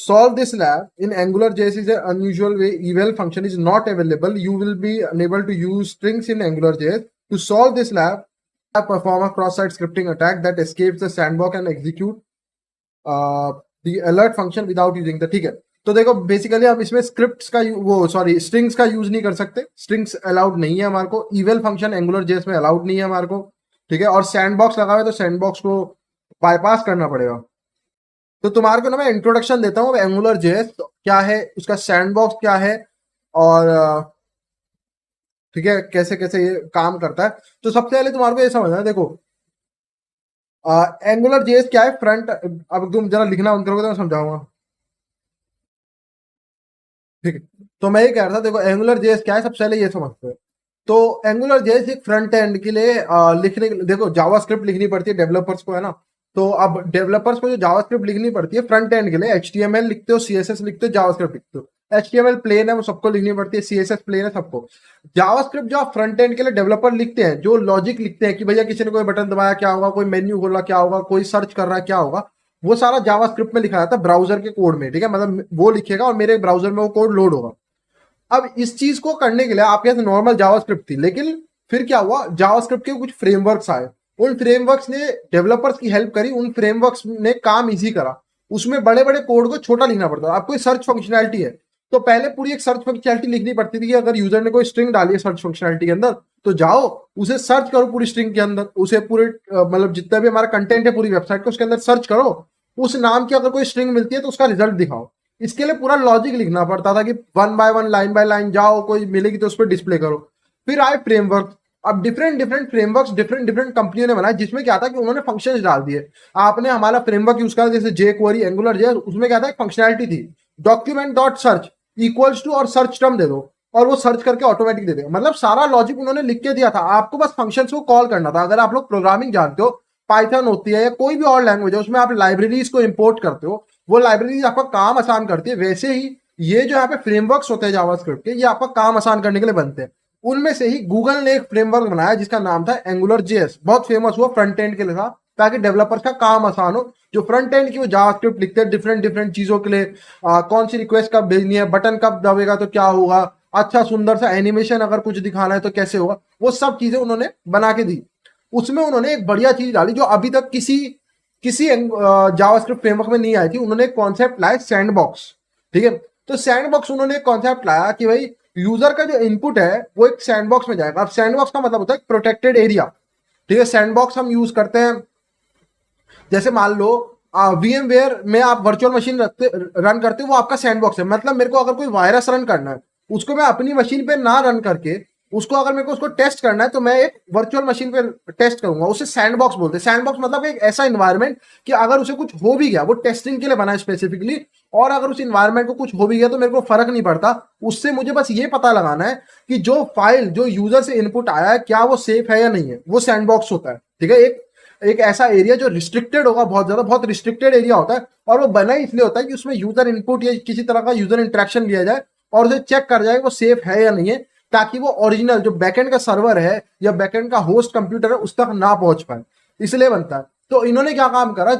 solve this lab in AngularJS is an unusual way. Eval function is not available. You will be unable to use strings in AngularJS. To solve this lab, perform a cross-site scripting attack that escapes the sandbox and execute the alert function without using the. ठीक है, तो देखो basically हम इसमें scripts का strings का use नहीं कर सकते. स्ट्रिंग्स अलाउड नहीं है हमारे को. इवेल फंक्शन AngularJS में अलाउड नहीं है हमारे को. ठीक है, और सैंडबॉक्स लगा हुआ है तो सैंडबॉक्स को बाईपास करना पड़ेगा. तो तुम्हारे को ना मैं इंट्रोडक्शन देता हूँ AngularJS क्या है, उसका सैंडबॉक्स क्या है, और ठीक है कैसे कैसे ये काम करता है. तो सबसे पहले तुम्हारे को ये समझना है. देखो AngularJS क्या है. फ्रंट, अब तुम जरा लिखना बंद करोगे तो मैं समझाऊंगा. ठीक है, तो मैं ये कह रहा था, देखो AngularJS क्या है, सबसे पहले ये समझते हैं. तो AngularJS एक फ्रंट एंड के लिए लिखने, देखो जावास्क्रिप्ट लिखनी पड़ती है डेवलपर्स को, है ना. तो अब डेवलपर्स को जो जावास्क्रिप्ट लिखनी पड़ती है फ्रंट एंड के लिए, HTML लिखते हो, CSS लिखते हो, जावास्क्रिप्ट लिखते हो. HTML प्लेन है वो सबको लिखनी पड़ती है, CSS प्लेन है सबको. जावास्क्रिप्ट जो फ्रंट एंड के लिए डेवलपर लिखते हैं, जो लॉजिक लिखते हैं कि भैया किसी ने कोई बटन दबाया क्या होगा, कोई मेन्यू खोला क्या होगा, कोई सर्च कर रहा है क्या होगा, वो सारा जावास्क्रिप्ट में लिखा जाता है ब्राउजर के कोड में. ठीक है, मतलब वो लिखेगा और मेरे ब्राउजर में वो कोड लोड होगा. अब इस चीज को करने के लिए आपके पास नॉर्मल जावास्क्रिप्ट थी, लेकिन फिर क्या हुआ, जावास्क्रिप्ट के कुछ फ्रेमवर्क्स आए. उन फ्रेमवर्क्स ने डेवलपर्स की हेल्प करी, उन फ्रेमवर्क्स ने काम इजी करा. उसमें बड़े बड़े कोड को छोटा लिखना पड़ता है. आपको सर्च फंक्शनैलिटी है तो पहले पूरी एक सर्च फंक्शनैलिटी लिखनी पड़ती थी कि अगर यूजर ने कोई स्ट्रिंग डाली है सर्च फंक्शनैलिटी के अंदर, तो जाओ उसे सर्च करो पूरी स्ट्रिंग के अंदर, उसे पूरे मतलब जितना भी हमारा कंटेंट है पूरी वेबसाइट को उसके अंदर सर्च करो. उस नाम की अगर कोई स्ट्रिंग मिलती है तो उसका रिजल्ट दिखाओ. इसके लिए पूरा लॉजिक लिखना पड़ता था कि one by one, line by line जाओ, कोई मिलेगी तो उस पर डिस्प्ले करो. फिर आए फ्रेमवर्क. अब different different frameworks different different कंपनियों ने बनाए, जिसमें क्या था कि उन्होंने फंक्शंस डाल दिए. आपने हमारा फ्रेमवर्क यूज करा जैसे jQuery, AngularJS, उसमें क्या था, एक फंक्शनैलिटी थी document dot search equals to और सर्च टर्म दे दो और वो सर्च करके ऑटोमेटिक दे देगा. मतलब सारा लॉजिक उन्होंने लिख के दिया था, आपको बस फंक्शंस को कॉल करना था. अगर आप लोग प्रोग्रामिंग जानते हो, पाइथन होती है या कोई भी और लैंग्वेज है, उसमें आप लाइब्रेरीज को इंपोर्ट करते हो, वो लाइब्रेरीज आपका काम आसान करती है. वैसे ही ये जो यहाँ पे फ्रेमवर्क्स होते हैं जावास्क्रिप्ट के, ये आपका काम आसान करने के लिए बनते हैं. उनमें से ही गूगल ने एक फ्रेमवर्क बनाया जिसका नाम था AngularJS. बहुत फेमस हुआ, फ्रंट एंड के लिए था ताकि डेवलपर्स का काम आसान हो. जो फ्रंट एंड की वो जावास्क्रिप्ट लिखते हैं डिफरेंट डिफरेंट चीजों के लिए, कौन सी रिक्वेस्ट कब भेजनी है, बटन कब दबेगा तो क्या होगा, अच्छा सुंदर सा एनिमेशन अगर कुछ दिखाना है तो कैसे होगा, वो सब चीजें उन्होंने बना के दी. उसमें उन्होंने एक बढ़िया चीज डाली जो अभी तक किसी किसी जावास्क्रिप्ट फ्रेमवर्क में नहीं आई थी. उन्होंने एक कॉन्सेप्ट लाया सैंडबॉक्स. ठीक है, तो सैंडबॉक्स उन्होंने एक कॉन्सेप्ट लाया कि भाई यूजर का जो इनपुट है वो एक सैंडबॉक्स में जाएगा. अब सैंडबॉक्स का मतलब होता है प्रोटेक्टेड एरिया. ठीक है, सैंडबॉक्स हम यूज करते हैं जैसे मान लो VMware में आप वर्चुअल मशीन रन करते हो, वो आपका सैंडबॉक्स है. मतलब मेरे को अगर कोई वायरस रन करना है, उसको मैं अपनी मशीन पे ना रन करके उसको अगर मेरे को उसको टेस्ट करना है तो मैं एक वर्चुअल मशीन पे टेस्ट करूंगा. उसे सैंडबॉक्स बोलते हैं. सैंडबॉक्स मतलब एक ऐसा इन्वायरमेंट कि अगर उसे कुछ हो भी गया, वो टेस्टिंग के लिए बना है स्पेसिफिकली, और अगर उस इन्वायरमेंट को कुछ हो भी गया तो मेरे को फर्क नहीं पड़ता. उससे मुझे बस ये पता लगाना है कि जो फाइल जो यूजर से इनपुट आया है क्या वो सेफ है या नहीं है. वो सैंडबॉक्स होता है. ठीक है, एक ऐसा एरिया जो रिस्ट्रिक्टेड होगा, बहुत ज्यादा, बहुत रिस्ट्रिक्टेड एरिया होता है. और वो बना इसलिए होता है कि उसमें यूजर इनपुट या किसी तरह का यूजर इंटरेक्शन लिया जाए और उसे चेक कर जाए वो सेफ है या नहीं है, ताकि वो ओरिजिनल जो बैकएंड का सर्वर है या बैकएंड का होस्ट कंप्यूटर है उस तक ना पहुंच पाए. इसलिए बनता है. तो इन्होंने क्या काम करा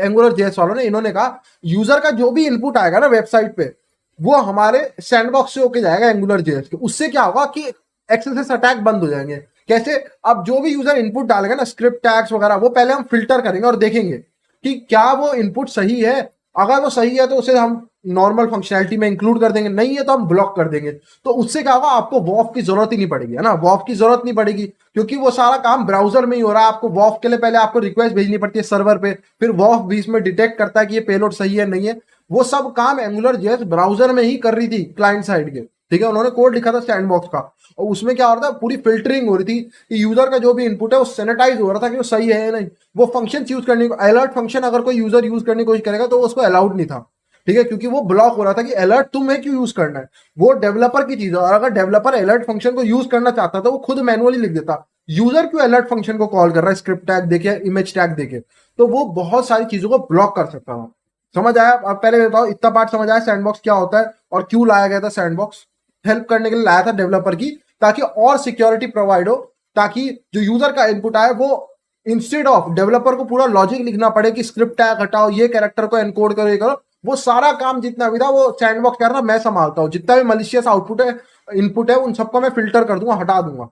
AngularJS वालों ने, इन्होंने कहा यूजर का जो भी इनपुट आएगा ना वेबसाइट पे, वो हमारे सैंडबॉक्स से होके जाएगा AngularJS के. उससे क्या होगा कि एक्सेस अटैक बंद हो जाएंगे. कैसे, अब जो भी यूजर इनपुट डालेगा ना, स्क्रिप्ट टैग्स वगैरह, वो पहले हम फिल्टर करेंगे और देखेंगे कि क्या वो इनपुट सही है. अगर वो सही है तो उसे हम नॉर्मल फंक्शनैलिटी में इंक्लूड कर देंगे, नहीं है तो हम ब्लॉक कर देंगे. तो उससे क्या होगा, आपको वॉफ की जरूरत ही नहीं पड़ेगी, है ना. वॉफ की जरूरत नहीं पड़ेगी क्योंकि वो सारा काम ब्राउजर में ही हो रहा है. आपको वॉफ के लिए पहले आपको रिक्वेस्ट भेजनी पड़ती है सर्वर पे, फिर वॉफ भी इसमें डिटेक्ट करता है कि ये पेलोड सही है नहीं है. वो सब काम AngularJS ब्राउजर में ही कर रही थी क्लाइंट साइड के. ठीक है, उन्होंने कोड लिखा था सैंडबॉक्स का, और उसमें क्या हो रहा था, पूरी फिल्टरिंग हो रही थी कि यूजर का जो भी इनपुट है वो सैनिटाइज हो रहा था कि वो सही है या नहीं. वो फंक्शन यूज करने को, अलर्ट फंक्शन अगर कोई यूजर यूज करने की कोशिश करेगा तो उसको अलाउड नहीं था. ठीक है, क्योंकि वो ब्लॉक हो रहा था कि अलर्ट तुम्हें क्यों यूज करना है, वो डेवलपर की चीज है. और अगर डेवलपर अलर्ट फंक्शन को यूज करना चाहता तो वो खुद मैनुअली लिख देता. यूजर क्यों अलर्ट फंक्शन को कॉल कर रहा है स्क्रिप्ट टैग देके, इमेज टैग देके, तो वो बहुत सारी चीजों को ब्लॉक कर सकता था. समझ आया? अब पहले बताओ, इतना पार्ट समझ आया सैंडबॉक्स क्या होता है और क्यों लाया गया था सैंडबॉक्स? हेल्प करने के लिए लाया था डेवलपर की, ताकि और सिक्योरिटी प्रोवाइड हो, ताकि जो यूजर का इनपुट आए वो इंस्टेड ऑफ डेवलपर को पूरा लॉजिक लिखना पड़े कि स्क्रिप्ट टैग हटाओ, ये कैरेक्टर को एनकोड करो, ये करो, वो सारा काम जितना भी था वो सैंडबॉक्स कह रहा था मैं संभालता हूँ, जितना भी मलिशियस आउटपुट है इनपुट है उन सबको मैं फिल्टर कर दूंगा, हटा दूंगा।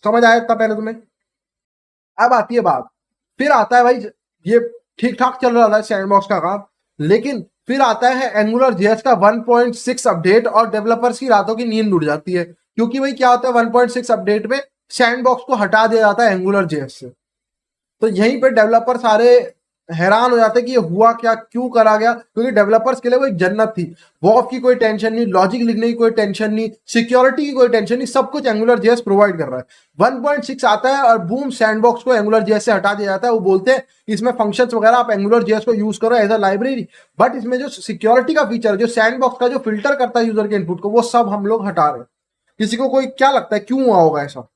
समझ आया इतना पहले तुम्हें? अब आती है बात, फिर आता है भाई ये ठीक ठाक चल रहा था सैंडबॉक्स का काम, लेकिन फिर आता है एंगुलर जेएस का 1.6 अपडेट और डेवलपर्स की रातों की नींद उड़ जाती है, क्योंकि भाई क्या होता है 1.6 अपडेट में सैंडबॉक्स को हटा दिया जाता है एंगुलर जेएस से। तो यहीं पे डेवलपर सारे हैरान हो जाते हैं कि ये हुआ क्या, क्यों करा गया, क्योंकि डेवलपर्स के लिए वो एक जन्नत थी। वॉफ की कोई टेंशन नहीं, लॉजिक लिखने की कोई टेंशन नहीं, सिक्योरिटी की कोई टेंशन नहीं, सब कुछ एंगुलर जेएस प्रोवाइड कर रहा है। 1.6 आता है और बूम सैंडबॉक्स को एंगुलर जेएस से हटा दिया जाता है। वो बोलते हैं इसमें फंक्शंस वगैरह आप एंगुलर जेएस को यूज करो एज अ लाइब्रेरी, बट इसमें जो सिक्योरिटी का फीचर है, जो सैंडबॉक्स का जो फिल्टर करता है यूजर के इनपुट को, वो सब हम लोग हटा रहे हैं। किसी को कोई क्या लगता है क्यों हुआ होगा ऐसा?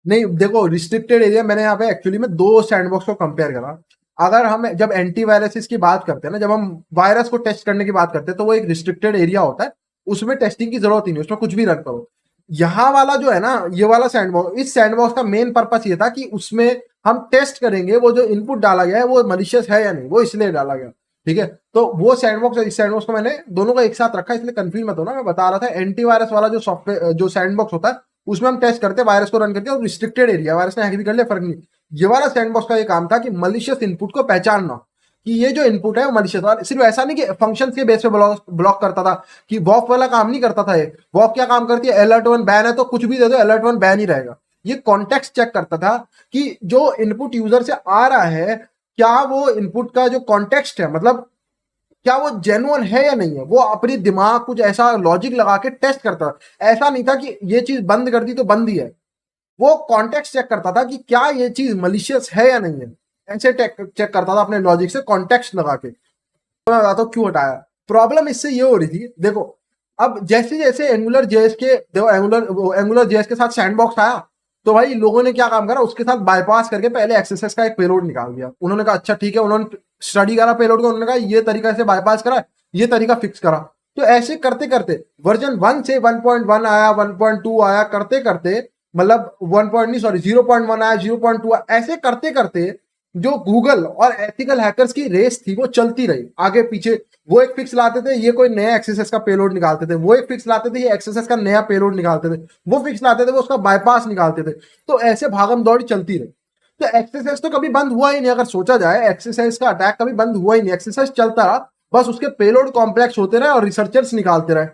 नहीं देखो, रिस्ट्रिक्टेड एरिया मैंने यहाँ पे एक्चुअली में दो सैंडबॉक्स को कंपेयर करा। अगर हम जब एंटीवायरस की बात करते हैं ना, जब हम वायरस को टेस्ट करने की बात करते हैं, तो वो एक रिस्ट्रिक्टेड एरिया होता है, उसमें टेस्टिंग की जरूरत ही नहीं, उसमें कुछ भी रन करो। यहाँ वाला जो है ना, ये वाला सैंडबॉक्स, इस सैंडबॉक्स का मेन पर्पस ये था कि उसमें हम टेस्ट करेंगे वो जो इनपुट डाला गया है वो मलिशियस है या नहीं, वो इसलिए डाला गया। ठीक है, तो वो सैंडबॉक्स, इस सैंडबॉक्स को मैंने दोनों को एक साथ रखा, इसलिए कंफ्यूज मत होना। मैं बता रहा था एंटीवायरस वाला जो सॉफ्टवेयर जो सैंडबॉक्स होता है, उसमें हम टेस्ट करते हैं, वायरस को रन करते हैं, और रिस्ट्रिक्टेड एरिया वायरस ने हैक भी कर लिया, फर्क नहीं। ये वाला सैंडबॉक्स का ये काम था कि मलिशियस इनपुट को पहचानना, कि ये जो इनपुट है वो मलिशियस। और सिर्फ ऐसा नहीं कि फंक्शन के बेस पे ब्लॉक करता था, कि वॉफ वाला काम नहीं करता था ये। वॉफ क्या काम करती है, अलर्ट वन बैन है तो कुछ भी दे दो अलर्ट वन बैन ही रहेगा। ये कॉन्टेक्स्ट चेक करता था कि जो इनपुट यूजर से आ रहा है, क्या वो इनपुट का जो कॉन्टेक्स्ट है, मतलब क्या वो जेन्युइन है या नहीं है। वो अपनी दिमाग कुछ ऐसा लॉजिक लगा के टेस्ट करता था। ऐसा नहीं था कि ये चीज बंद कर दी तो बंद ही है, वो कॉन्टेक्स्ट चेक करता था कि क्या ये चीज मलिशियस है या नहीं है। ऐसे चेक करता था अपने लॉजिक से कॉन्टेक्स्ट लगा के। तो मैं बताता हूँ क्यों हटाया। प्रॉब्लम इससे ये हो रही थी, देखो अब जैसे जैसे एंगुलर जेएस के, देखो एंगुलर जेएस के साथ सैंडबॉक्स आया, तो भाई लोगों ने क्या काम करा, उसके साथ बाईपास करके पहले एक्सएसएस का एक पेलोड निकाल दिया। उन्होंने कहा अच्छा ठीक है, उन्होंने स्टडी करा पेलोड को, उन्होंने कहा ये तरीका से बाईपास करा, ये तरीका फिक्स करा। तो ऐसे करते करते वर्जन 1 से 1.1 आया, 1.2 आया, करते करते मतलब 1 पॉइंट नहीं सॉरी 0.1 आया, 0.2 आया, ऐसे करते करते जो गूगल और एथिकल हैकर्स की रेस थी वो चलती रही आगे पीछे। वो एक फिक्स लाते थे, ये कोई नया एक्सेस का पेलोड निकालते थे, वो एक फिक्स लाते थे, ये एक्सेस का नया पेलोड निकालते थे, वो फिक्स लाते थे, वो उसका बाईपास निकालते थे। तो ऐसे भागम दौड़ी चलती रही। तो एक्सेस तो कभी बंद हुआ ही नहीं, अगर सोचा जाए एक्सेस का अटैक कभी बंद हुआ ही नहीं, एक्सेस चलता रहा, बस उसके पेलोड कॉम्प्लेक्स होते रहे और रिसर्चर्स निकालते रहे।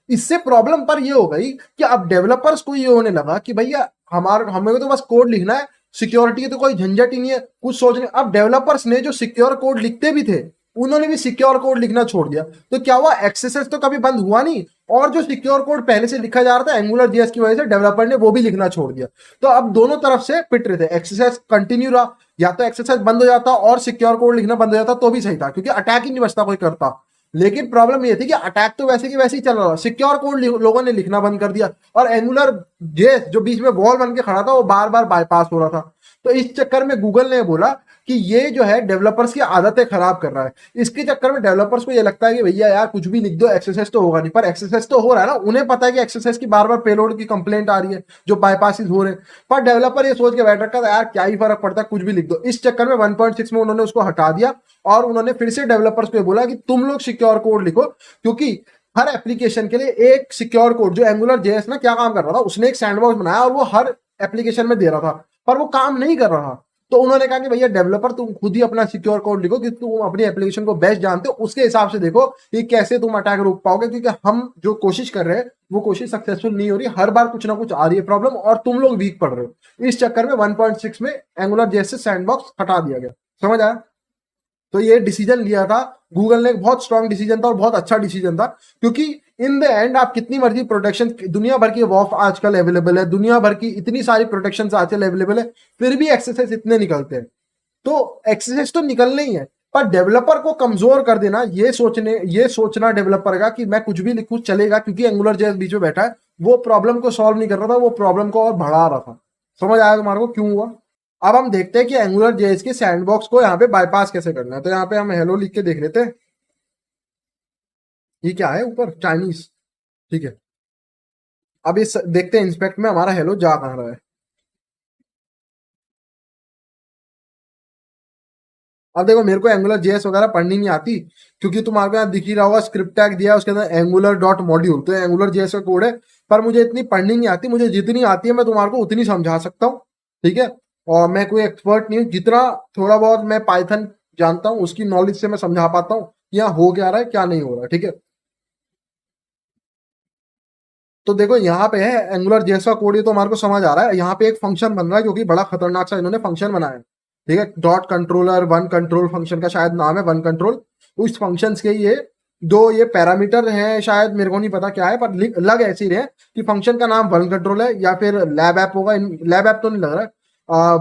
इससे प्रॉब्लम पर ये हो गई कि अब डेवलपर्स को ये होने लगा कि भैया हमें तो बस कोड लिखना है, सिक्योरिटी की तो कोई झंझट ही नहीं है, कुछ सोचने। अब डेवलपर्स ने जो सिक्योर कोड लिखते भी थे, उन्होंने भी सिक्योर कोड लिखना छोड़ दिया। तो क्या हुआ, एक्सेस तो कभी बंद हुआ नहीं, और जो सिक्योर कोड पहले से लिखा जा रहा था एंगुलर जेएस की वजह से डेवलपर ने वो भी लिखना छोड़ दिया। तो अब दोनों तरफ से पिट रहे थे, एक्सेस कंटिन्यू रहा, या तो एक्सेस बंद हो जाता और सिक्योर कोड लिखना बंद हो जाता तो भी सही था, क्योंकि अटैक ही नहीं बचता कोई करता। लेकिन प्रॉब्लम ये थी कि अटैक तो वैसे की वैसे ही चल रहा था, सिक्योर कोड लोगों ने लिखना बंद कर दिया, और एंगुलर जेएस जो बीच में वॉल बन के खड़ा था वो बार बार बाईपास हो रहा था। तो इस चक्कर में गूगल ने बोला कि ये जो है डेवलपर्स की आदतें खराब कर रहा है। इसके चक्कर में डेवलपर्स को ये लगता है कि भैया यार कुछ भी लिख दो, एक्सेस तो होगा नहीं, पर एक्सेस तो हो रहा है ना। उन्हें पता है कि एक्सेस की बार बार पेलोड की कंप्लेंट आ रही है, जो बाईपासिस हो रहे हैं, पर डेवलपर ये सोच के बैठ रखा था यार क्या ही फर्क पड़ता है, कुछ भी लिख दो। इस चक्कर में 1.6 में उन्होंने उसको हटा दिया, और उन्होंने फिर से डेवलपर्स को बोला कि तुम लोग सिक्योर कोड लिखो, क्योंकि हर एप्लीकेशन के लिए एक सिक्योर कोड, जो एंगुलर जेएस ना क्या काम कर रहा था, उसने एक सैंडबॉक्स बनाया और वो हर एप्लीकेशन में दे रहा था, पर वो काम नहीं कर रहा। तो उन्होंने कहा कि भैया डेवलपर तुम खुद ही अपना सिक्योर कोड लिखो, कि तुम अपनी एप्लीकेशन को बेस्ट जानते हो, उसके हिसाब से देखो कि कैसे तुम अटैक रोक पाओगे, क्योंकि हम जो कोशिश कर रहे हैं वो कोशिश सक्सेसफुल नहीं हो रही, हर बार कुछ ना कुछ आ रही है प्रॉब्लम, और तुम लोग वीक पड़ रहे हो। इस चक्कर में 1.6 में एंगुलर जेएस से सैंडबॉक्स हटा दिया गया। समझ आया? तो ये डिसीजन लिया था गूगल ने, बहुत स्ट्रॉन्ग डिसीजन था और बहुत अच्छा डिसीजन था, क्योंकि इन द एंड आप कितनी मर्जी प्रोटेक्शन, दुनिया भर की वॉफ आजकल अवेलेबल है, दुनिया भर की इतनी सारी प्रोटेक्शन आजकल अवेलेबल है, फिर भी एक्सेस इतने निकलते हैं। तो एक्सेस तो निकलने ही है, पर डेवलपर को कमजोर कर देना, ये सोचना डेवलपर का कि मैं कुछ भी लिखूं चलेगा क्योंकि एंगुलर जेएस बीच में बैठा है, वो प्रॉब्लम को सॉल्व नहीं कर रहा था, वो प्रॉब्लम को और बढ़ा रहा था। समझ आया तुम्हारे को क्यों हुआ? अब हम देखते हैं कि एंगुलर जेएस के सैंडबॉक्स को यहाँ पे बाईपास कैसे करना है। तो यहाँ पे हम हेलो लिख के देख लेते हैं। ये क्या है ऊपर, चाइनीज, ठीक है। अब इस देखते हैं इंस्पेक्ट में हमारा हेलो जा कहाँ रहा है। अब देखो मेरे को एंगुलर जेएस वगैरह पढ़नी नहीं आती, क्योंकि तुम्हारे को यहाँ दिख ही रहा होगा स्क्रिप्ट टैग दिया है उसके अंदर एंगुलर डॉट मॉड्यूल, तो एंगुलर जेएस का कोड है। पर मुझे इतनी पढ़नी नहीं आती, मुझे जितनी आती है मैं तुम्हारे को उतनी समझा सकता हूँ, ठीक है। और मैं कोई एक्सपर्ट नहीं हूँ, जितना थोड़ा बहुत मैं पाइथन जानता हूँ उसकी नॉलेज से मैं समझा पाता हूँ यहाँ हो क्या रहा है क्या नहीं हो रहा है, ठीक है। तो देखो यहाँ पे है एंगुलर जेएस का कोड, ये तो हमारे को समझ आ रहा है। यहाँ पे एक फंक्शन बन रहा है जो कि बड़ा खतरनाक सा इन्होंने फंक्शन बनाया है, ठीक है। Dot controller one control function का शायद नाम है वन कंट्रोल। उस फंक्शन के ये दो ये पैरामीटर हैं, शायद मेरे को नहीं पता क्या है, पर लग ऐसे ही रहे कि फंक्शन का नाम वन कंट्रोल है या फिर लैब ऐप होगा। लैब ऐप तो नहीं लग रहा है,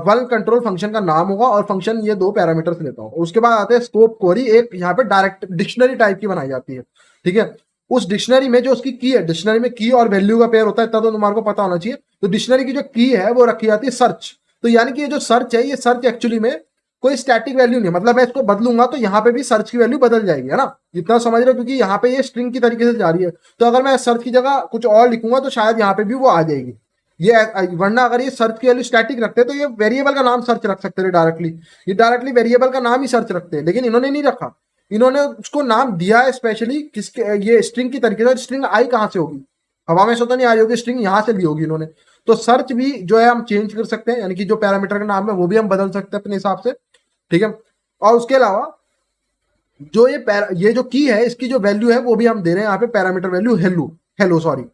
वन कंट्रोल फंक्शन का नाम होगा और फंक्शन ये दो पैरामीटर्स लेता हूँ। उसके बाद आते हैं स्कोप क्वेरी, एक यहाँ पे डायरेक्ट डिक्शनरी टाइप की बनाई जाती है, ठीक है। उस डिक्शनरी में जो उसकी की है, डिक्शनरी में की और वैल्यू का पेयर होता है, इतना तो तुम्हारे को पता होना चाहिए। तो डिक्शनरी की जो की है वो रखी जाती है सर्च। तो यानी कि ये जो सर्च है, ये सर्च एक्चुअली में कोई स्टैटिक वैल्यू नहीं है, मतलब मैं इसको बदलूंगा तो यहाँ पे भी सर्च की वैल्यू बदल जाएगी, है ना। इतना समझ रहे हो, क्योंकि यहाँ पे ये स्ट्रिंग की तरीके से जा रही है। तो अगर मैं सर्च की जगह कुछ और लिखूंगा तो शायद यहाँ पे भी वो आ जाएगी ये। वरना अगर ये सर्च की वैल्यू स्टैटिक रखते तो ये वेरिएबल का नाम सर्च रख सकते थे डायरेक्टली। ये डायरेक्टली वेरिएबल का नाम ही सर्च रखते हैं, लेकिन इन्होंने नहीं रखा। इन्होंने उसको नाम दिया है स्पेशली किसके, ये स्ट्रिंग की तरीके से। स्ट्रिंग आई कहाँ से होगी, हवा में से तो नहीं आई होगी, स्ट्रिंग यहाँ से ली होगी इन्होंने। तो सर्च भी जो है हम चेंज कर सकते हैं, यानी कि जो पैरामीटर का नाम है वो भी हम बदल सकते हैं अपने हिसाब से, ठीक है। और उसके अलावा जो ये जो की है इसकी जो वैल्यू है वो भी हम दे रहे हैं यहाँ पे parameter value hello, hello sorry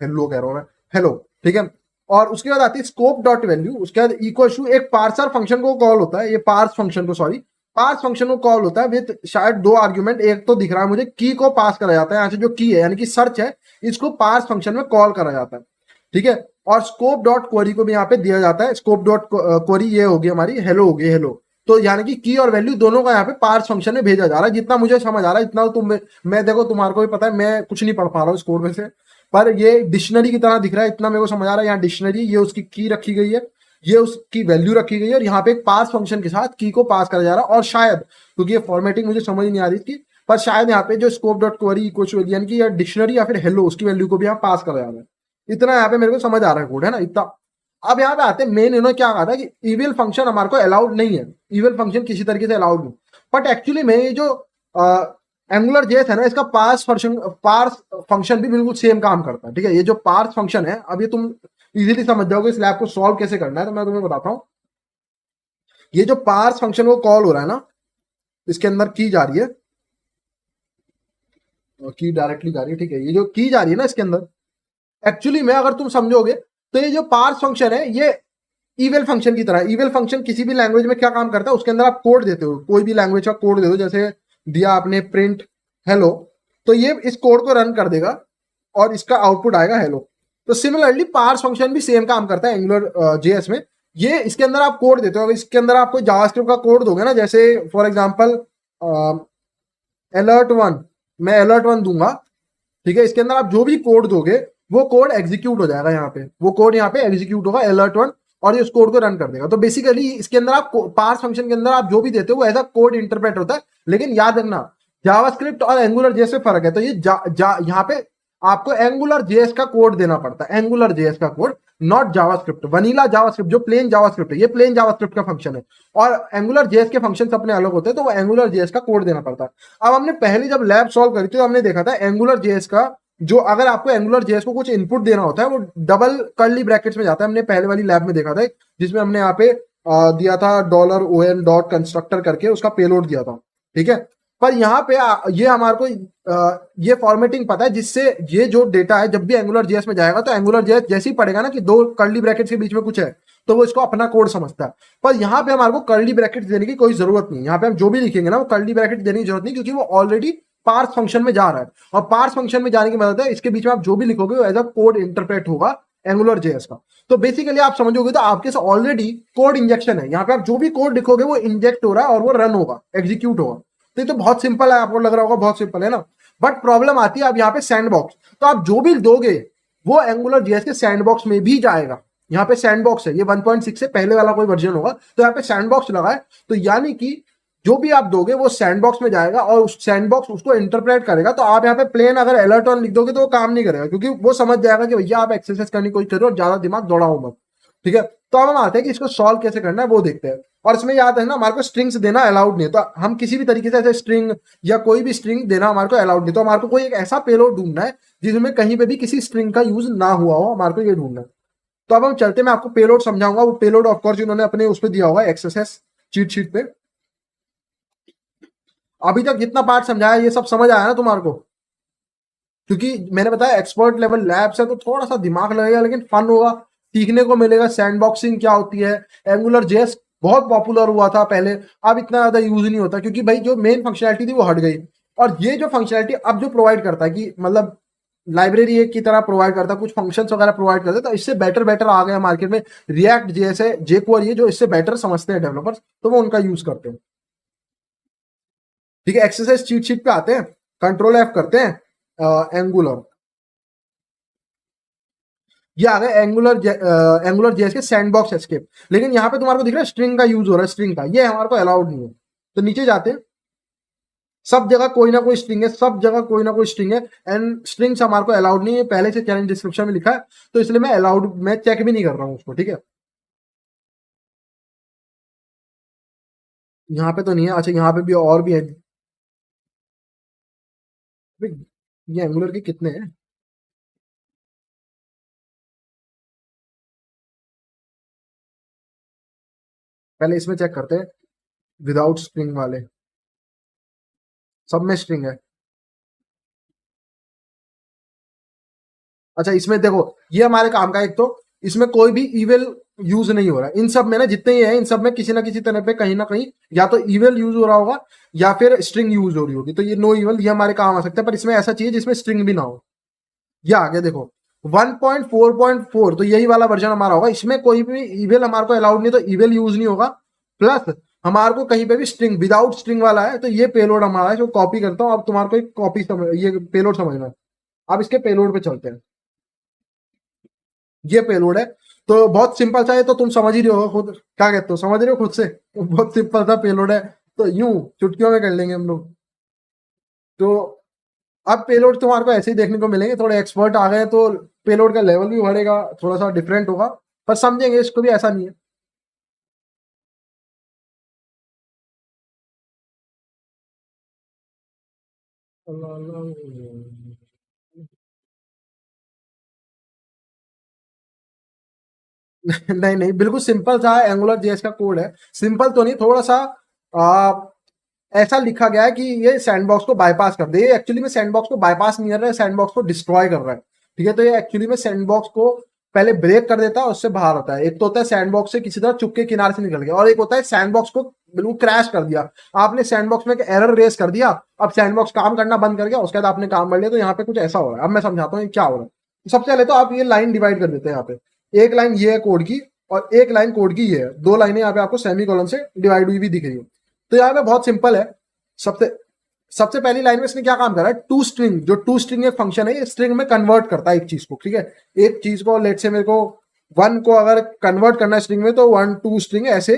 hello कह रहा हूँ मैं, हेलो, ठीक है। और उसके बाद आती है स्कोप डॉट वैल्यू, उसके बाद इक्वल टू एक पार्सर फंक्शन को कॉल होता है, ये पार्स फंक्शन को, सॉरी पार्स फंक्शन को कॉल होता है विद शायद दो आर्ग्यूमेंट। एक तो दिख रहा है मुझे की को पास करा जाता है, यहाँ से जो की है यानी कि सर्च है इसको पार्स फंक्शन में कॉल करा जाता है, ठीक है। और स्कोप डॉट क्वेरी को भी यहाँ पे दिया जाता है। स्कोप डॉट क्वेरी ये होगी हमारी हेलो होगी, हेलो। तो यानी कि की और वैल्यू दोनों का यहाँ पे पार्स फंक्शन में भेजा जा रहा है। जितना मुझे समझ आ रहा है इतना मैं देखो तुम्हारे को भी पता है, मैं कुछ नहीं पढ़ पा रहा हूँ इस कोड में से, पर ये डिक्शनरी की तरह दिख रहा है, इतना मेरे को समझ आ रहा है। यहाँ डिक्शनरी, ये उसकी की रखी गई है, ये उसकी वैल्यू रखी गई है, और यहाँ पे एक पास फंक्शन के साथ की को पास करा जा रहा है। और शायद क्योंकि ये फॉर्मेटिंग मुझे समझ नहीं आ रही इसकी, पर शायद यहाँ पे जो स्कोप डॉट क्वेरी इक्वल यानी कि डिक्शनरी या फिर हेलो उसकी वैल्यू को भी यहाँ पास करा जा रहा है। इतना यहाँ पे मेरे को समझ आ रहा है कोड, है ना, इतना। अब यहाँ पे आते हैं मेन, इन्होंने क्या कहा था कि इविल फंक्शन हमारे को अलाउड नहीं है, इविल फंक्शन किसी तरीके से अलाउड नहीं। बट एक्चुअली में ये जो एंगुलर जेएस है ना, इसका पार्स फंक्शन भी बिल्कुल सेम काम करता है, ठीक है। ये जो पार्स फंक्शन है, अब ये तुम इजीली समझ जाओगे इस लैब को सॉल्व कैसे करना है, तो मैं तुम्हें बताता हूँ। ये जो पार्स फंक्शन को कॉल हो रहा है ना, इसके अंदर की जा रही है, की डायरेक्टली जा रही है, ठीक है। ये जो की जा रही है ना इसके अंदर, एक्चुअली में अगर तुम समझोगे तो ये जो पार्स फंक्शन है ये इवेल फंक्शन की तरह। इवेल फंक्शन किसी भी लैंग्वेज में क्या काम करता है, उसके अंदर आप कोड देते हो, कोई भी लैंग्वेज का कोड दे दो, जैसे दिया आपने प्रिंट हेलो, तो ये इस कोड को रन कर देगा और इसका आउटपुट आएगा हेलो। तो सिमिलरली पार्स फंक्शन भी सेम काम करता है एंगुलर जेएस में। ये इसके अंदर आप कोड देते हो, इसके अंदर आप कोई जावास्क्रिप्ट का कोड दोगे ना, जैसे फॉर एग्जांपल अलर्ट वन, मैं अलर्ट वन दूंगा, ठीक है। इसके अंदर आप जो भी कोड दोगे वो कोड एग्जीक्यूट हो जाएगा, यहाँ पे वो कोड यहाँ पे एग्जीक्यूट होगा अलर्ट वन, और ये उस कोड को रन कर देगा। तो बेसिकली इसके अंदर आप पार्स फंक्शन के अंदर आप जो भी देते हो वो ऐसा कोड इंटरप्रेट होता है। लेकिन याद रखना जावास्क्रिप्ट और एंगुलर जेएस में फर्क है। तो ये यहाँ पे आपको एंगुलर जेएस का कोड देना पड़ता है, एंगुलर जेएस का code, not JavaScript. Vanilla JavaScript जो प्लेन जावास्क्रिप्ट है, ये प्लेन जावास्क्रिप्ट का फंक्शन है, और एंगुलर जेएस के फंक्शन अपने अलग होते हैं, तो वो एंगुलर जेएस का कोड देना पड़ता है। अब हमने पहले जब लैब सॉल्व करी थी तो हमने देखा था एंगुलर जेएस का जो, अगर आपको एंगुलर जेएस को कुछ इनपुट देना होता है वो डबल कर्ली ब्रैकेट्स में जाता है। हमने पहले वाली लैब में देखा था, जिसमें हमने यहाँ पे दिया था $ON डॉट कंस्ट्रक्टर करके उसका पेलोड दिया था, ठीक है। पर यहाँ पे ये हमारे को ये फॉर्मेटिंग पता है, जिससे ये जो डेटा है जब भी एंगुलर जेएस में जाएगा तो एंगुलर जेएस जैसे ही पड़ेगा ना कि दो कर्ली ब्रैकेट्स के बीच में कुछ है, तो वो इसको अपना कोड समझता है। पर यहाँ पे हमारे को कर्ली ब्रैकेट्स देने की कोई जरूरत नहीं। यहाँ पे हम जो भी लिखेंगे ना वो कर्ली ब्रैकेट देने की जरूरत नहीं, क्योंकि वो ऑलरेडी पार्स फंक्शन में जा रहा है। और पार्स फंक्शन में जाने की मदद है इसके बीच में आप जो भी लिखोगे वो एज अ कोड इंटरप्रेट होगा एंगुलर जेएस का। तो बेसिकली आप समझोगे तो आपके साथ ऑलरेडी कोड इंजेक्शन है। यहाँ पे आप जो भी कोड लिखोगे वो इंजेक्ट हो रहा है और वो रन होगा, एग्जीक्यूट होगा। तो ये तो बहुत सिंपल है, आपको लग रहा होगा बहुत सिंपल है ना। बट प्रॉब्लम आती है अब यहाँ पे सैंडबॉक्स। तो आप जो भी दोगे वो एंगुलर जेएस के सैंडबॉक्स में भी जाएगा। यहाँ पे सैंडबॉक्स है, ये 1.6 से पहले वाला कोई वर्जन होगा, तो यहाँ पे सैंडबॉक्स लगा है। तो यानी कि जो भी आप दोगे वो सैंडबॉक्स में जाएगा और उस सैंडबॉक्स उसको इंटरप्रेट करेगा। तो आप यहाँ पे प्लेन अगर अलर्ट ऑन लिख दोगे तो वो काम नहीं करेगा, क्योंकि वो समझ जाएगा कि भैया आप एक्सरसाइज करने की कोशिश करो और ज्यादा दिमाग दौड़ाओ मत। ठीक है। तो अब हम आते हैं कि इसको सॉल्व कैसे करना है वो देखते हैं। और इसमें याद है ना, हमारे को स्ट्रिंग्स देना अलाउड नहीं है, तो हम किसी भी तरीके से ऐसे स्ट्रिंग या कोई भी स्ट्रिंग देना हमारे को अलाउड नहीं, तो हमारे को कोई एक ऐसा पेलोड ढूंढना है जिसमें कहीं पे भी किसी स्ट्रिंग का यूज ना हुआ हो, हमारे को ये ढूंढना है। तो अब हम चलते हैं, मैं आपको पेलोड समझाऊंगा। वो पेलोड ऑफकोर्स उन्होंने अपने उस पर दिया होगा एक्सएसएस चीट शीट पे। अभी तक जितना पार्ट समझाया ये सब समझ आया ना तुम्हारे को? क्योंकि मैंने बताया एक्सपर्ट लेवल लैब्स है, तो थोड़ा सा दिमाग लगेगा लेकिन फन होगा, सीखने को मिलेगा सैंडबॉक्सिंग क्या होती है। एंगुलर जेएस बहुत पॉपुलर हुआ था पहले, अब इतना ज्यादा यूज नहीं होता क्योंकि भाई जो मेन फंक्शनैलिटी थी वो हट गई। और ये जो फंक्शनैलिटी अब जो प्रोवाइड करता है कि मतलब लाइब्रेरी एक की तरह प्रोवाइड करता है, कुछ फंक्शंस वगैरह प्रोवाइड करता है, तो इससे बेटर बेटर आ गया मार्केट में। रिएक्ट जैसे जेक्वेरी जो इससे बेटर समझते हैं डेवलपर्स, तो वो उनका यूज करते हैं। ठीक है, एक्सरसाइज चीट शीट पे आते हैं, कंट्रोल एफ करते हैं, एंगुलर, ये आ गया एंगुलर जेएस के सैंडबॉक्स एस्केप। लेकिन यहाँ पे तुम्हारे को दिख रहा है स्ट्रिंग का यूज हो रहा है, स्ट्रिंग का ये हमारे को अलाउड नहीं है। तो नीचे जाते हैं, सब जगह कोई ना कोई स्ट्रिंग है, सब जगह कोई ना कोई स्ट्रिंग है, एंड स्ट्रिंग्स हमारे को अलाउड नहीं है, पहले से चैलेंज डिस्क्रिप्शन में लिखा है, तो इसलिए मैं अलाउड मैं चेक भी नहीं कर रहा हूँ उसको। ठीक है, यहाँ पे तो नहीं है। अच्छा, यहाँ पे भी और भी है। ये एंगुलर के कितने हैं? पहले इसमें चेक करते हैं, विदाउट स्ट्रिंग वाले, सब में स्ट्रिंग है। अच्छा, इसमें देखो, ये हमारे काम का, एक तो इसमें कोई भी इवेल यूज नहीं हो रहा है। इन सब में ना जितने ये हैं, इन सब में किसी ना किसी तरह पे कहीं ना कहीं या तो इवेल यूज हो रहा होगा या फिर स्ट्रिंग यूज हो रही होगी। तो ये नो इवल ये हमारे काम आ सकता है, पर इसमें ऐसा चाहिए जिसमें स्ट्रिंग भी ना हो। ये आगे देखो 1.4.4, तो यही वाला वर्जन हमारा होगा, इसमें कोई भी इवेल हमारे को अलाउड नहीं, तो इवेल यूज नहीं होगा। प्लस हमारे को कहीं पे भी स्ट्रिंग विदाउट स्ट्रिंग वाला है, तो ये पेलोड हमारा है जो कॉपी करता हूँ। अब तुम्हारे को एक कॉपी समझ, ये पेलोड समझना है। अब इसके पेलोड पे चलते हैं, ये पेलोड है। तो बहुत सिंपल सा है, तो तुम समझ ही रहे हो खुद, क्या कहते हो, समझ रहे हो खुद से? तो बहुत सिंपल सा पेलोड है, तो यूं चुटकियों में कर लेंगे हम लोग। तो अब पेलोड तुम्हारे को ऐसे ही देखने को मिलेंगे, थोड़े एक्सपर्ट आ गए तो पेलोड का लेवल भी बढ़ेगा, थोड़ा सा डिफरेंट होगा, पर समझेंगे इसको भी, ऐसा नहीं है। नहीं नहीं, बिल्कुल सिंपल सा एंगुलर जेएस का कोड है। सिंपल तो नहीं, थोड़ा सा आ, ऐसा लिखा गया है कि ये सैंडबॉक्स को बाईपास कर दे। ये एक्चुअली में सैंडबॉक्स को बाईपास नहीं कर रहा है, सैंडबॉक्स को डिस्ट्रॉय कर रहा है। ठीक है, तो ये एक्चुअली में सैंडबॉक्स को पहले ब्रेक कर देता है, उससे बाहर होता है। एक तो होता है सैंडबॉक्स से किसी तरह चुपके किनारे से निकल गया, और एक होता है सैंडबॉक्स को बिल्कुल क्रैश कर दिया। आपने सैंडबॉक्स में एक एरर रेस कर दिया, अब सैंडबॉक्स काम करना बंद कर गया, उसके बाद आपने काम कर लिया। तो यहाँ पे कुछ ऐसा हो रहा है, अब मैं समझाता हूँ क्या हो रहा है। सबसे पहले तो आप ये लाइन डिवाइड कर देते हैं, यहाँ पे एक लाइन ये है कोड की, और एक लाइन कोड की ये है। दो लाइनें यहाँ पे आपको सेमी कॉलन से डिवाइड हुई भी दिख रही है। तो यहाँ पे बहुत सिंपल है। सबसे सबसे पहली लाइन में इसने क्या काम करा है, टू स्ट्रिंग, जो टू स्ट्रिंग एक फंक्शन है, ये स्ट्रिंग में कन्वर्ट करता है एक चीज को। ठीक है, एक चीज को लेट से मेरे को वन को अगर कन्वर्ट करना है स्ट्रिंग में, तो वन टू स्ट्रिंग ऐसे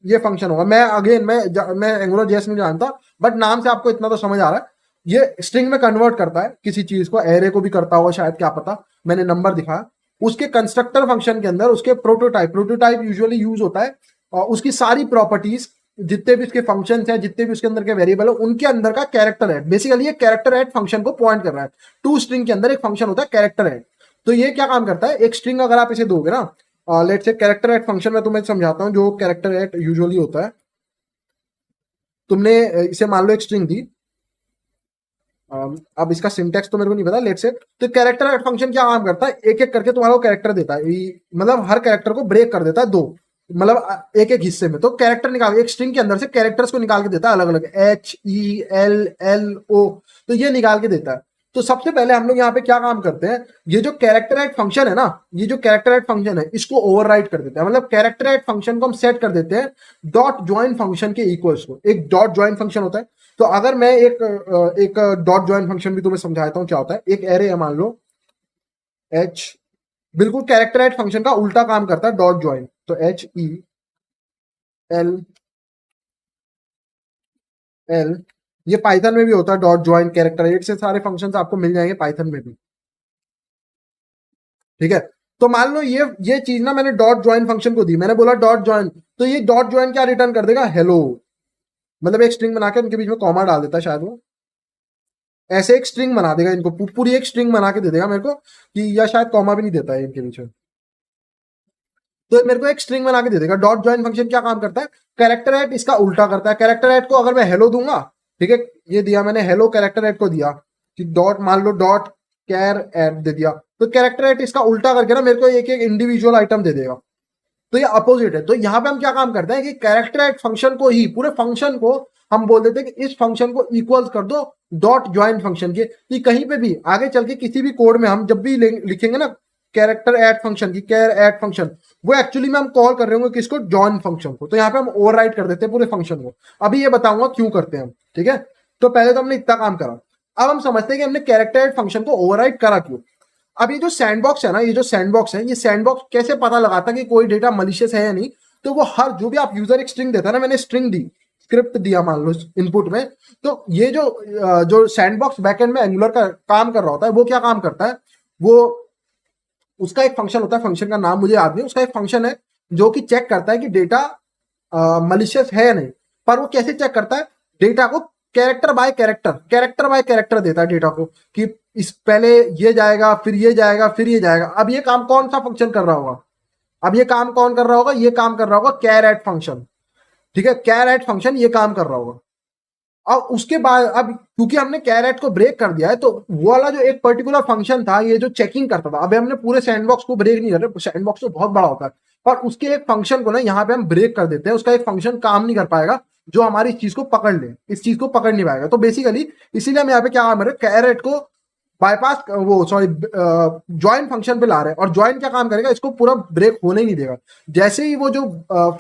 ये फंक्शन होगा। मैं अगेन मैं एंगुलर जेएस नहीं जानता, बट नाम से आपको इतना तो समझ आ रहा है, ये स्ट्रिंग में कन्वर्ट करता है किसी चीज को, एरे को भी करता होगा शायद, क्या पता, मैंने नंबर दिखाया। उसके कंस्ट्रक्टर फंक्शन के अंदर उसके प्रोटोटाइप यूजुअली यूज होता है, और उसकी सारी प्रॉपर्टीज, जितने भी उसके फंक्शंस हैं, जितने भी उसके अंदर के वेरिएबल है, उनके अंदर का कैरेक्टर है। बेसिकली ये कैरेक्टर ऐड फंक्शन को पॉइंट कर रहा है। टू स्ट्रिंग के अंदर एक फंक्शन होता है कैरेक्टर ऐड। तो ये क्या काम करता है, एक स्ट्रिंग अगर आप इसे दोगे ना, लेट से कैरेक्टर ऐड फंक्शन में तुम्हें समझाता हूँ जो कैरेक्टर ऐड यूजुअली होता है। तुमने इसे मान लो एक स्ट्रिंग दी, अब इसका सिंटेक्स तो मेरे को नहीं पता, लेट से। तो कैरेक्टर ऐड फंक्शन क्या काम करता है, एक एक करके तुम्हारा कैरेक्टर देता है, मतलब हर कैरेक्टर को ब्रेक कर देता है दो, मतलब एक एक हिस्से में। तो कैरेक्टर निकाल, एक स्ट्रिंग के अंदर से कैरेक्टर्स को निकाल के देता है अलग अलग, HELLO, तो ये निकाल के देता है। तो सबसे पहले हम लोग यहाँ पे क्या काम करते हैं, ये जो कैरेक्टर ऐड फंक्शन है ना, ये जो कैरेक्टर ऐड फंक्शन है, इसको ओवरराइड कर देते हैं। मतलब कैरेक्टर ऐड फंक्शन को हम सेट कर देते हैं डॉट ज्वाइन फंक्शन के इक्वल्स को। एक डॉट ज्वाइन फंक्शन होता है। तो अगर मैं एक डॉट ज्वाइन फंक्शन भी तुम्हें समझाता हूँ क्या होता है। एक एरे है मान लो H, बिल्कुल कैरेक्टर ऐड फंक्शन का उल्टा काम करता है डॉट ज्वाइन। तो HELL, ये पाइथन में भी होता है डॉट ज्वाइन कैरेक्टर ऐड से, सारे फंक्शंस आपको मिल जाएंगे पाइथन में भी। ठीक है, तो मान लो ये चीज ना मैंने डॉट ज्वाइन फंक्शन को दी, मैंने बोला डॉट ज्वाइन, तो ये डॉट ज्वाइन क्या रिटर्न कर देगा, हेलो। मतलब एक स्ट्रिंग बना के उनके बीच में कॉमा डाल देता है शायद वो, ऐसे एक स्ट्रिंग बना देगा इनको, पूरी एक स्ट्रिंग बना के दे देगा मेरे को कि, या शायद कॉमा भी नहीं देता है इनके बीच में, तो मेरे को एक स्ट्रिंग बना के दे देगा। डॉट ज्वाइन फंक्शन क्या काम करता है, कैरेक्टर एट इसका उल्टा करता है। कैरेक्टर एट को अगर मैं हेलो दूंगा, ठीक है, ये दिया मैंने हेलो कैरेक्टर एट को दिया कि डॉट, मान लो डॉट कैर एट दे दिया, तो कैरेक्टर एट इसका उल्टा करके ना मेरे को एक एक इंडिविजुअल आइटम दे देगा। तो ये अपोजिट है। तो यहाँ पे हम क्या काम करते हैं कि कैरेक्टर एट फंक्शन को ही, पूरे फंक्शन को हम बोल देते हैं कि इस फंक्शन को इक्वल्स कर दो डॉट ज्वाइन फंक्शन के, कि कहीं पे भी आगे चल के किसी भी कोड में हम जब भी लिखेंगे ना कैरेक्टर एड फंक्शन की, कैर एड फंक्शन, वो एक्चुअली में हम कॉल कर रहे होंगे किसको, जॉइन फंक्शन को। तो यहाँ पे हम ओवरराइट कर देते हैं पूरे फंक्शन को। अभी ये बताऊंगा क्यों करते हैं हम, ठीक है। तो पहले तो हमने इतना काम करा, अब हम समझते हैं कि हमने कैरेक्टर एड फंक्शन को ओवरराइट करा क्यों। अब ये जो सैंडबॉक्स है ना, ये जो सैंडबॉक्स है, ये सैंडबॉक्स कैसे पता लगाता है कि कोई डेटा मलिशियस है या नहीं। तो वो हर जो भी आप यूजर एक स्ट्रिंग देता है ना, मैंने स्ट्रिंग दी, स्क्रिप्ट दिया मान लो इनपुट में, तो ये जो सैंडबॉक्स बैकएंड में एंगुलर का काम कर रहा होता है, वो क्या काम करता है, वो उसका एक फंक्शन होता है, फंक्शन का नाम मुझे याद नहीं, उसका एक फंक्शन है जो कि चेक करता है कि डेटा मलिशियस है या नहीं। पर वो कैसे चेक करता है, डेटा को कैरेक्टर बाय कैरेक्टर देता है डेटा को, कि इस पहले ये जाएगा, फिर ये जाएगा, फिर ये जाएगा। अब ये काम कौन सा फंक्शन कर रहा होगा, अब ये काम कौन कर रहा होगा, ये काम कर रहा होगा कैर एट फंक्शन, ठीक है, कैर एट फंक्शन ये काम कर रहा होगा। अब उसके बाद, अब क्योंकि हमने कैरेट को ब्रेक कर दिया है, तो वो वाला जो एक पर्टिकुलर फंक्शन था, ये जो चेकिंग करता था, अभी हमने पूरे सैंडबॉक्स को ब्रेक नहीं कर रहे, सैंडबॉक्स तो बहुत बड़ा होता है, पर उसके एक फंक्शन को ना यहाँ पे हम ब्रेक कर देते हैं, उसका एक फंक्शन काम नहीं कर पाएगा जो हमारी इस चीज को पकड़ ले, इस चीज को पकड़ नहीं पाएगा। तो बेसिकली इसीलिए हम यहाँ पे क्या काम कर रहे हैं, कैरेट को बाईपास, वो सॉरी ज्वाइन फंक्शन पे ला रहे हैं, और ज्वाइन क्या काम करेगा, इसको पूरा ब्रेक होने ही नहीं देगा। जैसे ही वो जो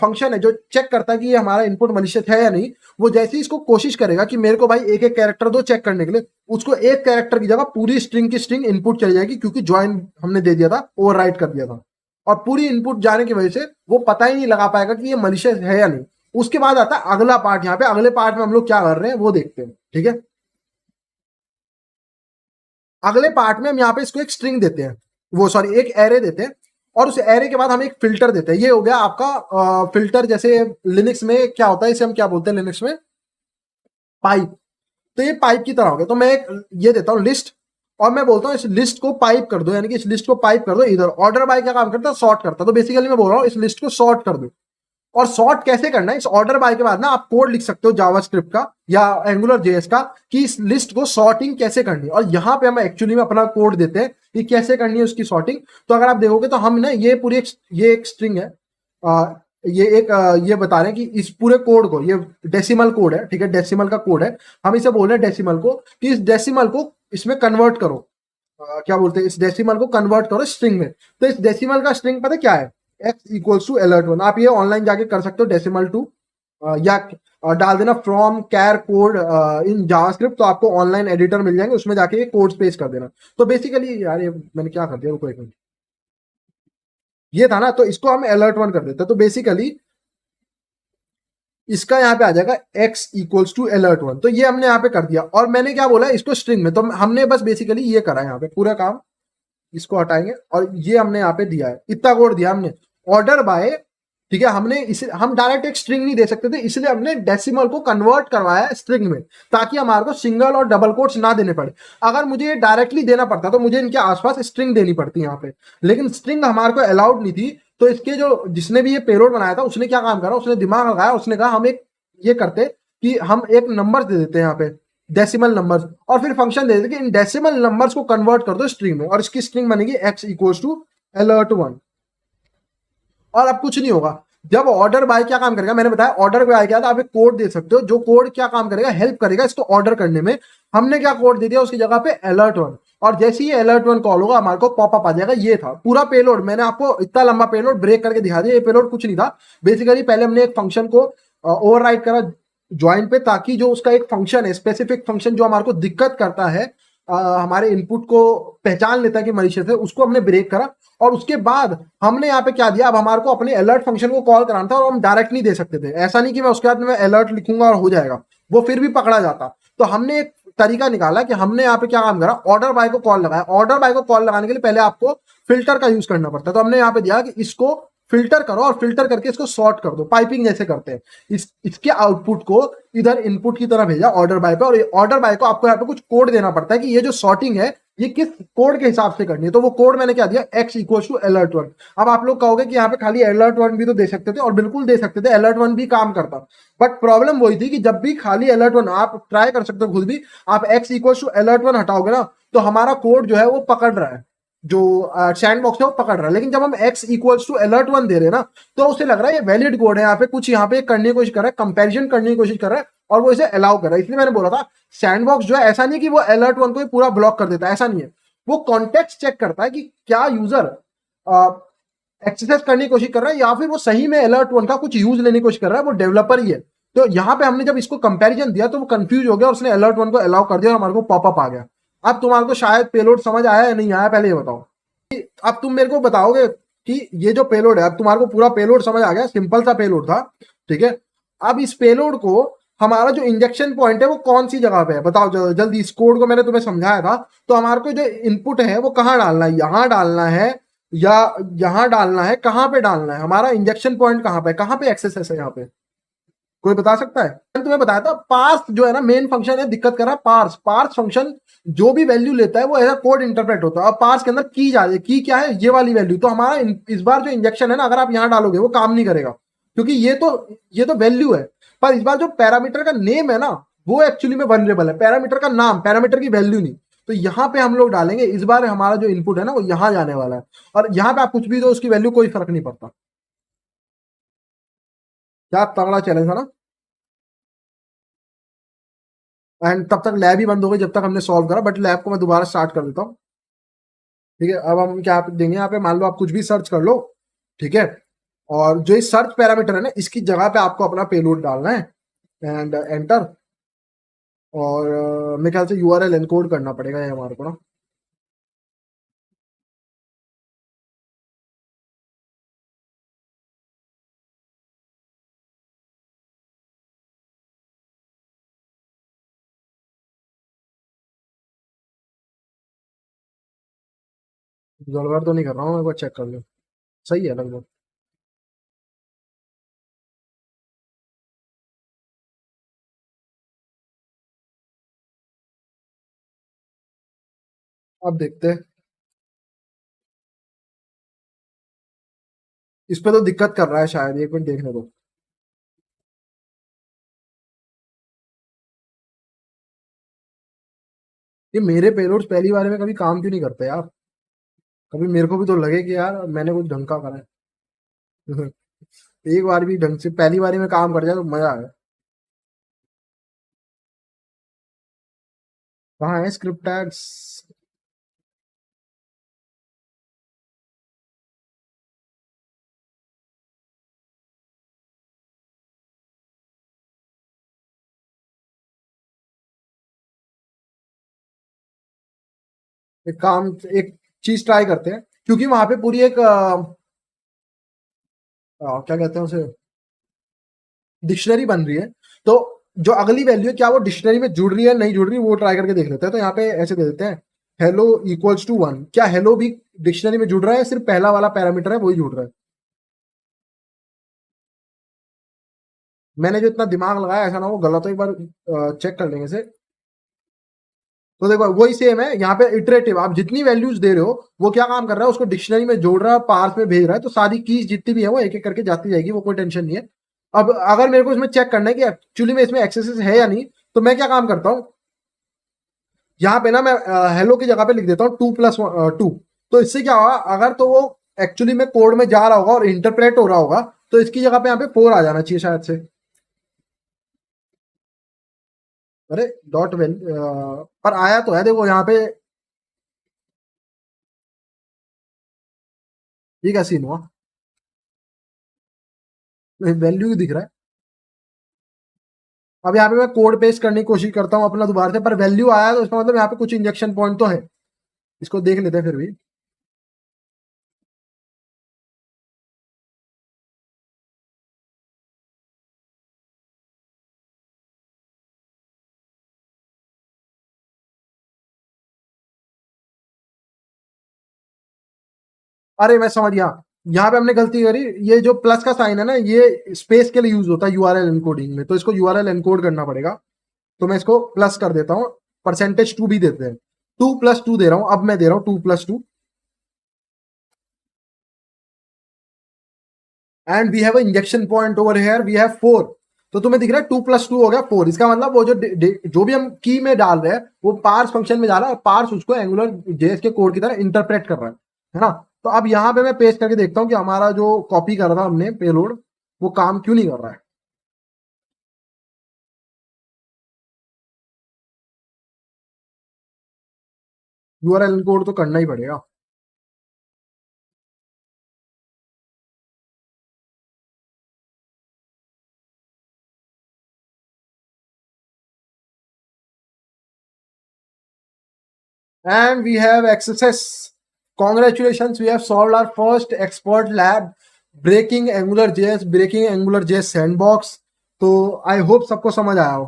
फंक्शन है जो चेक करता है कि ये हमारा इनपुट मलिशियस है या नहीं, वो जैसे ही इसको कोशिश करेगा कि मेरे को भाई एक एक कैरेक्टर दो चेक करने के लिए, उसको एक कैरेक्टर की जगह पूरी स्ट्रिंग की स्ट्रिंग इनपुट चली जाएगी, क्योंकि ज्वाइन हमने दे दिया था, ओवरराइट कर दिया था, और पूरी इनपुट जाने की वजह से वो पता ही नहीं लगा पाएगा कि ये मलिशियस है या नहीं। उसके बाद आता है अगला पार्ट, यहाँ पे अगले पार्ट में हम लोग क्या कर रहे हैं वो देखते हैं, ठीक है। अगले पार्ट में हम यहाँ पे इसको एक स्ट्रिंग देते हैं, वो सॉरी एक एरे देते हैं, और उस एरे के बाद हम एक फिल्टर देते हैं। ये हो गया आपका फिल्टर, जैसे लिनक्स में क्या होता है, इसे हम क्या बोलते हैं लिनक्स में, पाइप। तो ये पाइप की तरह हो गया। तो मैं एक ये देता हूँ लिस्ट, और मैं बोलता हूँ इस लिस्ट को पाइप कर दो, यानी कि इस लिस्ट को पाइप कर दो इधर। ऑर्डर बाय क्या काम करता है, सॉर्ट करता है। तो बेसिकली मैं बोल रहा हूँ इस लिस्ट को सॉर्ट कर दो। और सॉर्ट कैसे करना है, इस ऑर्डर बाय के बाद ना आप कोड लिख सकते हो जावास्क्रिप्ट का या एंगुलर जेएस का, कि इस लिस्ट को सॉर्टिंग कैसे करनी है। और यहाँ पे हम एक्चुअली में अपना कोड देते हैं कि कैसे करनी है उसकी सॉर्टिंग। तो अगर आप देखोगे तो हम ना ये पूरी ये एक स्ट्रिंग है, ये बता रहे हैं कि इस पूरे कोड को, ये डेसिमल कोड है, ठीक है, डेसिमल का कोड है, हम इसे बोल रहे हैं डेसिमल को, कि इस डेसिमल को इसमें कन्वर्ट करो, क्या बोलते हैं, इस डेसिमल को कन्वर्ट करो स्ट्रिंग में। तो इस डेसिमल का स्ट्रिंग पता क्या है, x इक्वल्स टू alert1। आप ये ऑनलाइन जाके कर सकते हो, डेसिमल टू, या डाल देना from char code in JavaScript, तो आपको ऑनलाइन एडिटर मिल जाएंगे, उसमें जाके कोड पेस्ट कर देना। तो बेसिकली यार ये मैंने क्या कर दिया, रुको एक मिनट, ये था ना, तो इसको हम alert1 कर देते हैं। तो बेसिकली इसका यहाँ पे आ जाएगा x इक्वल्स टू alert1। तो ये हमने यहाँ पे कर दिया, और मैंने क्या बोला इसको स्ट्रिंग में, तो हमने बस बेसिकली ये करा यहाँ पे पूरा काम। इसको हटाएंगे, और ये हमने यहाँ पे दिया है, इतना कोड दिया हमने, ऑर्डर बाय, ठीक है। हमने इसे, हम डायरेक्ट एक स्ट्रिंग नहीं दे सकते थे, इसलिए हमने डेसिमल को कन्वर्ट करवाया स्ट्रिंग में, ताकि हमारे को सिंगल और डबल कोट्स ना देने पड़े। अगर मुझे ये डायरेक्टली देना पड़ता तो मुझे इनके आसपास स्ट्रिंग देनी पड़ती यहाँ पे, लेकिन स्ट्रिंग हमारे को अलाउड नहीं थी। तो इसके जो जिसने भी ये पेलोड बनाया था, उसने क्या काम करा, उसने दिमाग लगाया, उसने कहा हम एक ये करते कि हम एक नंबर दे देते हैं यहाँ पे, डेसिमल नंबर्स, और फिर फंक्शन दे देते कि इन डेसिमल नंबर्स को कन्वर्ट कर दो स्ट्रिंग में, और इसकी स्ट्रिंग बनेगी x इक्वल्स टू alert1। और अब कुछ नहीं होगा। जब ऑर्डर बाय क्या काम करेगा, मैंने बताया ऑर्डर बाय क्या था, आप एक कोड दे सकते हो, जो कोड क्या काम करेगा, हेल्प करेगा इसको ऑर्डर करने में। हमने क्या कोड दे दिया उसकी जगह पे alert1, और जैसे ही alert1 कॉल होगा हमारे को पॉपअप आ जाएगा। ये था पूरा पेलोड। मैंने आपको इतना लंबा पेलोड ब्रेक करके दिखा दिया। ये पेलोड कुछ नहीं था, बेसिकली पहले हमने एक फंक्शन को ओवरराइड करा ज्वाइन पे, ताकि जो उसका एक फंक्शन है, स्पेसिफिक फंक्शन जो हमारे को दिक्कत करता है, हमारे इनपुट को पहचान लेता है कि मलिशियस है, उसको हमने ब्रेक करा। और उसके बाद हमने यहाँ पे क्या दिया, अब हमारे को अपने अलर्ट फंक्शन को कॉल कराना था, और हम डायरेक्ट नहीं दे सकते थे। ऐसा नहीं कि मैं उसके बाद में अलर्ट लिखूंगा और हो जाएगा, वो फिर भी पकड़ा जाता। तो हमने एक तरीका निकाला कि हमने यहाँ पे क्या काम करा, ऑर्डर बाय को कॉल लगाया। ऑर्डर बाय को कॉल लगाने के लिए पहले आपको फिल्टर का यूज करना पड़ता है, तो हमने यहाँ पे दिया कि इसको फिल्टर करो और फिल्टर करके इसको सॉर्ट कर दो, पाइपिंग जैसे करते हैं। इसके आउटपुट को इधर इनपुट की तरह भेजा ऑर्डर बाय पे, और ऑर्डर बाय को आपको यहाँ पे कुछ कोड देना पड़ता है कि ये जो सॉर्टिंग है ये किस कोड के हिसाब से करनी है। तो वो कोड मैंने क्या दिया, x equal to alert one. अब आप लोग कहोगे कि यहाँ पे खाली अलर्ट वन भी तो दे सकते थे, और बिल्कुल दे सकते थे, अलर्ट वन भी काम करता। बट प्रॉब्लम वही थी कि जब भी खाली अलर्ट वन, आप ट्राई कर सकते हो खुद भी, आप x equal to alert one हटाओगे ना तो हमारा कोड जो है वो पकड़ रहा है, जो सैंडबॉक्स है वो पकड़ रहा है। लेकिन जब हम x equals to alert one दे रहे हैं ना, तो उसे लग रहा है ये वैलिड कोड है, यहाँ पे कुछ यहाँ पे करने की कोशिश कर रहा है, कंपैरिजन करने की कोशिश कर रहा है, और वो इसे अलाउ कर रहा है। इसलिए मैंने बोला था सैंडबॉक्स जो है ऐसा नहीं है कि वो अलर्ट वन को पूरा ब्लॉक कर देता है, ऐसा नहीं है। वो कॉन्टेक्स्ट चेक करता है कि क्या यूजर एक्सेस करने की कोशिश कर रहा है या फिर वो सही में अलर्ट वन का कुछ यूज लेने की कोशिश कर रहा है, वो डेवलपर ही है। तो यहाँ पे हमने जब इसको कंपैरिजन दिया तो वो कंफ्यूज हो गया और उसने अलर्ट वन को अलाउ कर दिया और हमारे को पॉपअप आ गया। अब तुम्हारे को शायद पेलोड समझ आया या नहीं आया, पहले ये बताओ। अब तुम मेरे को बताओगे कि ये जो पेलोड है, अब तुम्हारे को पूरा पेलोड समझ आ गया, सिंपल सा पेलोड था, ठीक है। अब इस पेलोड को हमारा जो इंजेक्शन पॉइंट है वो कौन सी जगह पे है, बताओ जल्दी। इस कोड को मैंने तुम्हें समझाया था, तो हमारे को जो इनपुट है वो कहाँ डालना है, यहाँ डालना है या यहाँ डालना है, कहाँ पे डालना है, हमारा इंजेक्शन पॉइंट कहाँ पे, कहाँ पे एक्सेस है यहाँ पे, कोई बता सकता है। मैंने तुम्हें बताया था पार्स जो है ना मेन फंक्शन है, दिक्कत कर रहा है पार्स। पार्स फंक्शन जो भी वैल्यू लेता है वो एज कोड इंटरप्रेट होता है। अब पार्स के अंदर की जा रही है, की क्या है, ये वाली वैल्यू। तो हमारा इस बार जो इंजेक्शन है ना, अगर आप यहां डालोगे वो काम नहीं करेगा, क्योंकि ये तो वैल्यू है। पर इस बार जो पैरामीटर का नेम है ना, वो एक्चुअली में वनरेबल है, पैरामीटर का नाम, पैरामीटर की वैल्यू नहीं। तो यहाँ पे हम लोग डालेंगे, इस बार हमारा जो इनपुट है ना वो यहाँ जाने वाला है, और यहाँ पे आप कुछ भी दो उसकी वैल्यू कोई फर्क नहीं पड़ता। क्या तगड़ा चैलेंज है ना। एंड तब तक लैब ही बंद हो गई जब तक हमने सॉल्व करा, बट लैब को मैं दोबारा स्टार्ट कर देता हूँ। ठीक है, अब हम क्या देंगे यहाँ पे, मान लो आप कुछ भी सर्च कर लो, ठीक है, और जो इस सर्च पैरामीटर है ना इसकी जगह पे आपको अपना पेलोड डालना है, एंड एंटर। और मेरे ख्याल से यूआरएल एनकोड करना पड़ेगा ये हमारे को ना। गड़बड़ तो नहीं कर रहा हूँ, एक बार चेक कर लो, सही है लगभग। अब देखते हैं, इस पे तो दिक्कत कर रहा है शायद, एक मिनट देखने दो। ये मेरे पेलोड्स पहली बार में कभी काम क्यों नहीं करते यार, कभी मेरे को भी तो लगे कि यार मैंने कुछ ढंग का करा है। एक बार भी ढंग से पहली बारी में काम कर जाए तो मजा आए। कहाँ है स्क्रिप्ट टैग्स। एक काम, एक चीज ट्राई करते हैं, क्योंकि वहां पे पूरी एक क्या कहते हैं उसे, डिक्शनरी बन रही है। तो जो अगली वैल्यू है क्या वो डिक्शनरी में जुड़ रही है नहीं जुड़ रही, वो ट्राई करके देख लेते हैं। तो यहाँ पे ऐसे दे देते हैं, हेलो इक्वल्स टू वन। क्या हेलो भी डिक्शनरी में जुड़ रहा है, सिर्फ पहला वाला पैरामीटर है वही जुड़ रहा है। मैंने जो इतना दिमाग लगाया ऐसा ना हो गलत हो, एक बार चेक कर लेंगे इसे। तो देखो वही सेम है यहाँ पे, इटरेटिव, आप जितनी वैल्यूज दे रहे हो वो क्या काम कर रहा है, उसको डिक्शनरी में जोड़ रहा है, पार्स में भेज रहा है, तो सारी कीज जितनी भी है वो एक एक करके जाती जाएगी, वो कोई टेंशन नहीं है। अब अगर मेरे को इसमें चेक करना है कि एक्चुअली में इसमें एक्सेस है या नहीं, तो मैं क्या काम करता हूँ, यहाँ पे ना मैं हेलो की जगह पे लिख देता हूँ 2+2। तो इससे क्या होगा, अगर तो वो एक्चुअली में कोड में जा रहा होगा और इंटरप्रेट हो रहा होगा, तो इसकी जगह पे यहाँ पे 4 आ जाना चाहिए शायद से। अरे डॉट वेल पर आया तो है, देखो यहाँ पे। ये क्या सीन हुआ, वैल्यू दिख रहा है। अब यहाँ पे मैं कोड पेस्ट करने की कोशिश करता हूँ अपना दोबारा से, पर वैल्यू आया, तो इसका मतलब यहाँ पे कुछ इंजेक्शन पॉइंट तो है। इसको देख लेते हैं फिर भी। अरे मैं समझ गया, यहाँ पे हमने गलती करी, ये जो प्लस का साइन है ना, ये स्पेस के लिए यूज होता है यूआरएल एनकोडिंग में, तो इसको यूआरएल एनकोड करना पड़ेगा। तो मैं इसको प्लस कर देता हूँ, परसेंटेज 2 भी देते हैं, 2+2 दे रहा हूँ, अब मैं दे रहा हूँ 2+2, and we have injection point over here, we have 4। तो तुम्हें दिख रहा है 2+2 हो गया 4। इसका मतलब वो जो भी हम की में डाल रहे हैं वो पार्स फंक्शन में जा रहा है, पार्स उसको एंगुलर जेएस के कोड की तरह इंटरप्रेट कर रहा है ना। तो अब यहाँ पे मैं पेस्ट करके देखता हूँ कि हमारा जो कॉपी कर रहा था हमने पेलोड, वो काम क्यों नहीं कर रहा है। यूआरएल कोड तो करना ही पड़ेगा। And we have XSS. Congratulations, we have solved our first expert lab, breaking AngularJS, breaking AngularJS sandbox. तो आई होप सबको समझ आया हो।